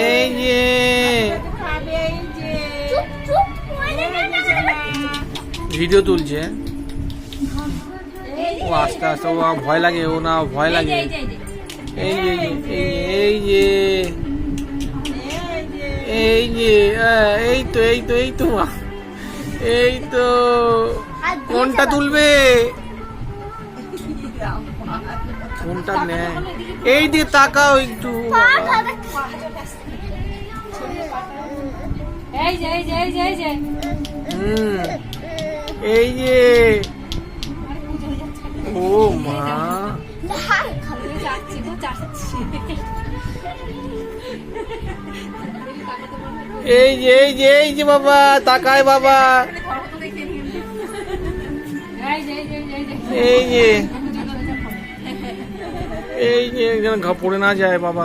এই যে ভিডিও তুলছে ও আস্তে আস্তে ও ভয় লাগে ও না ভয় লাগে এই যে এই যে এই যে এই তো এই তো এই তো এই তো কোনটা তুলবে কোনটা নেয় এই দিয়ে তাকাও একটু এই যে ও মা এই যে এই যে এই যে বাবা তাকায় বাবা এই যে এই যে যেন পড়ে না যায় বাবা।